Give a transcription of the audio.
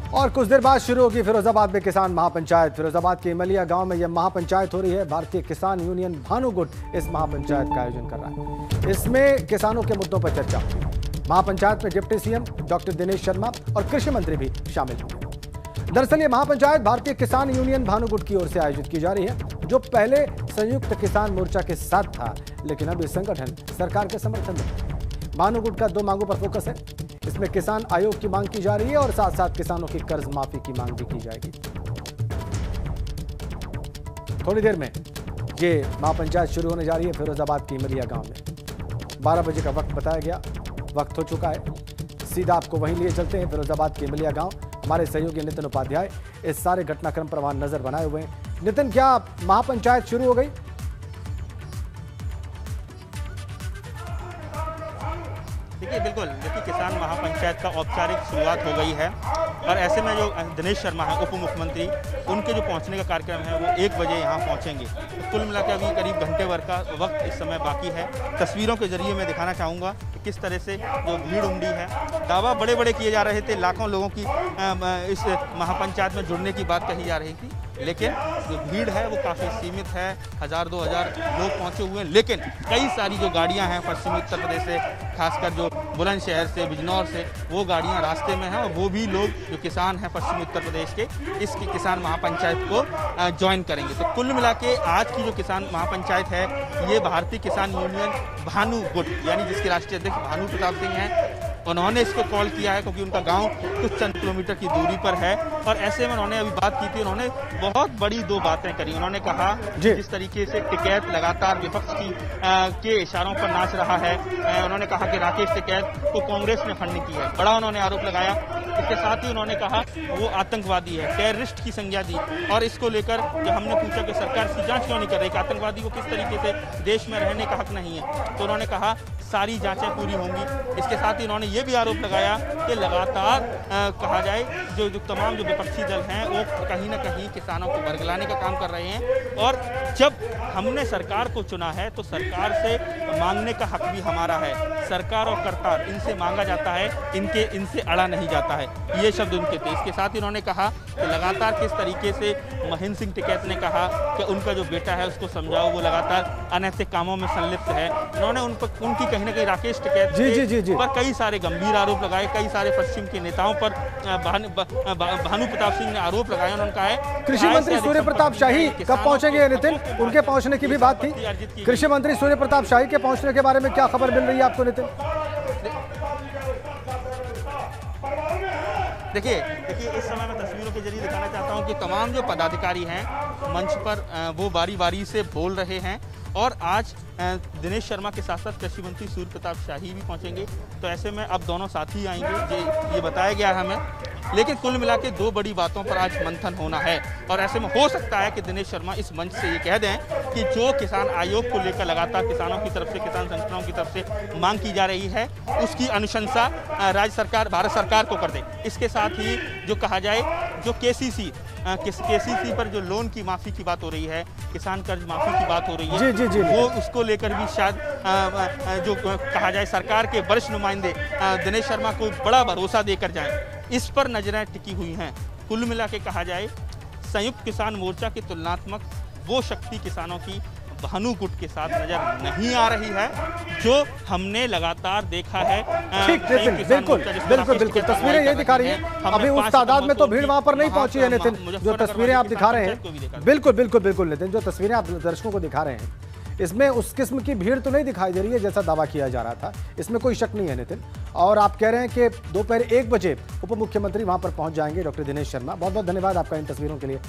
और कुछ देर बाद शुरू होगी फिरोजाबाद में किसान महापंचायत। फिरोजाबाद के इमलिया गांव में यह महापंचायत हो रही है। भारतीय किसान यूनियन भानु गुट इस महापंचायत का आयोजन कर रहा है। इसमें किसानों के मुद्दों पर चर्चा होगी। महापंचायत में deputy CM doctor Dinesh Sharma और कृषि मंत्री भी शामिल होंगे। दरअसल ये महापंचायत भारतीय किसान यूनियन भानु गुट की ओर से आयोजित की जा रही है, जो पहले संयुक्त किसान मोर्चा के साथ था, लेकिन अब ये संगठन सरकार के समर्थन में। भानु गुट का 2 मांगों पर फोकस है। इसमें किसान आयोग की मांग की जा रही है और साथ साथ किसानों की कर्ज माफी की मांग भी की जाएगी। थोड़ी देर में ये महापंचायत शुरू होने जा रही है फिरोजाबाद के इमलिया गांव में। 12 बजे का वक्त बताया गया, वक्त हो चुका है। सीधा आपको वहीं लिए चलते हैं, फिरोजाबाद के इमलिया गांव। हमारे सहयोगी नितिन उपाध्याय इस सारे घटनाक्रम पर वहां नजर बनाए हुए हैं। नितिन, क्या महापंचायत शुरू हो गई? देखिए, बिल्कुल देखिए, किसान महापंचायत का औपचारिक शुरुआत हो गई है और ऐसे में जो दिनेश शर्मा है उप मुख्यमंत्री, उनके जो पहुंचने का कार्यक्रम है वो 1 बजे यहाँ पहुंचेंगे। तो कुल मिलाकर अभी करीब घंटे भर का वक्त इस समय बाकी है। तस्वीरों के जरिए मैं दिखाना चाहूँगा कि किस तरह से जो भीड़ उमड़ी है। दावा बड़े बड़े किए जा रहे थे, लाखों लोगों की इस महापंचायत में जुड़ने की बात कही जा रही थी, लेकिन जो भीड़ है वो काफ़ी सीमित है। 1000-2000 लोग पहुंचे हुए हैं, लेकिन कई सारी जो गाड़ियां हैं पश्चिमी उत्तर प्रदेश से, खासकर जो बुलंदशहर से, बिजनौर से, वो गाड़ियां रास्ते में हैं और वो भी लोग जो किसान हैं पश्चिमी उत्तर प्रदेश के, इस किसान महापंचायत को ज्वाइन करेंगे। तो कुल मिला के आज की जो किसान महापंचायत है ये भारतीय किसान यूनियन भानु गुट, यानी जिसके राष्ट्रीय अध्यक्ष भानु प्रताप सिंह हैं, उन्होंने इसको कॉल किया है क्योंकि उनका गांव कुछ चंद किलोमीटर की दूरी पर है। और ऐसे में उन्होंने अभी बात की थी, उन्होंने बहुत बड़ी 2 बातें करी। उन्होंने कहा जिस तरीके से टिकैत लगातार विपक्ष की के इशारों पर नाच रहा है। उन्होंने कहा कि राकेश टिकैत को कांग्रेस ने फंडिंग की है, बड़ा उन्होंने आरोप लगाया। इसके साथ ही उन्होंने कहा वो आतंकवादी है, टेररिस्ट की संज्ञा दी। और इसको लेकर जब हमने पूछा कि सरकार इसकी जांच क्यों नहीं कर रही, कि आतंकवादी को किस तरीके से देश में रहने का हक नहीं है, तो उन्होंने कहा सारी जांचें पूरी होंगी। इसके साथ ही उन्होंने ये भी आरोप लगाया कि लगातार कहा जाए जो तमाम जो विपक्षी दल हैं वो कहीं ना कहीं किसानों को बरगलाने का काम कर रहे हैं। और जब हमने सरकार को चुना है तो सरकार से मांगने का हक भी हमारा है। सरकार और करतार, इनसे मांगा जाता है, इनसे अड़ा नहीं जाता है, ये शब्द उनके थे। इसके साथ ही उन्होंने कहा कि लगातार किस तरीके से महेंद्र सिंह टिकैत ने कहा कि उनका जो बेटा है उसको समझाओ, वो लगातार अनैतिक कामों में संलिप्त है। उन्होंने उनकी कहीं ना कहीं राकेश टिकैत पर कई सारे गंभीर आरोप लगाए। कई सारे पश्चिम के नेताओं पर भानु प्रताप सिंह ने आरोप लगाए। उन्होंने कहा है कृषि मंत्री सूर्य प्रताप शाही कब पहुंचेंगे नितिन? उनके पहुंचने की भी बात थी। कृषि मंत्री सूर्य प्रताप शाही के पहुंचने के बारे में क्या खबर मिल रही है आपको नितिन? देखिए इस समय मैं तस्वीरों के जरिए दिखाना चाहता हूं कि तमाम जो पदाधिकारी हैं मंच पर वो बारी बारी से बोल रहे हैं। और आज दिनेश शर्मा के साथ साथ कृषि मंत्री सूर्य प्रताप शाही भी पहुंचेंगे। तो ऐसे में अब दोनों साथ ही आएंगे, ये बताया गया है हमें। लेकिन कुल मिला के 2 बड़ी बातों पर आज मंथन होना है। और ऐसे में हो सकता है कि दिनेश शर्मा इस मंच से ये कह दें कि जो किसान आयोग को लेकर लगातार किसानों की तरफ से, किसान संगठनों की तरफ से मांग की जा रही है, उसकी अनुशंसा राज्य सरकार, भारत सरकार को कर दे। इसके साथ ही जो कहा जाए जो केसीसी पर जो लोन की माफ़ी की बात हो रही है, किसान कर्ज माफ़ी की बात हो रही है, जी। वो उसको लेकर भी शायद जो कहा जाए सरकार के वरिष्ठ नुमाइंदे दिनेश शर्मा को बड़ा भरोसा देकर जाएं, इस पर नजरें टिकी हुई हैं। कुल मिला के कहा जाए संयुक्त किसान मोर्चा की तुलनात्मक वो शक्ति किसानों की भानु गुट के साथ नजर नहीं आ रही है जो हमने लगातार देखा है। बिल्कुल तस्वीरें ये दिखा रही हैं। अभी उस तादाद में तो भीड़ वहां पर नहीं पहुंची है नितिन, जो तस्वीरें आप दिखा रहे हैं। बिल्कुल नितिन, जो तस्वीरें आप दर्शकों को दिखा रहे हैं इसमें उस किस्म की भीड़ तो नहीं दिखाई दे रही है जैसा दावा किया जा रहा था, इसमें कोई शक नहीं है नितिन। और आप कह रहे हैं कि दोपहर 1 बजे उप मुख्यमंत्री वहां पर पहुंच जाएंगे डॉक्टर दिनेश शर्मा। बहुत बहुत धन्यवाद आपका इन तस्वीरों के लिए।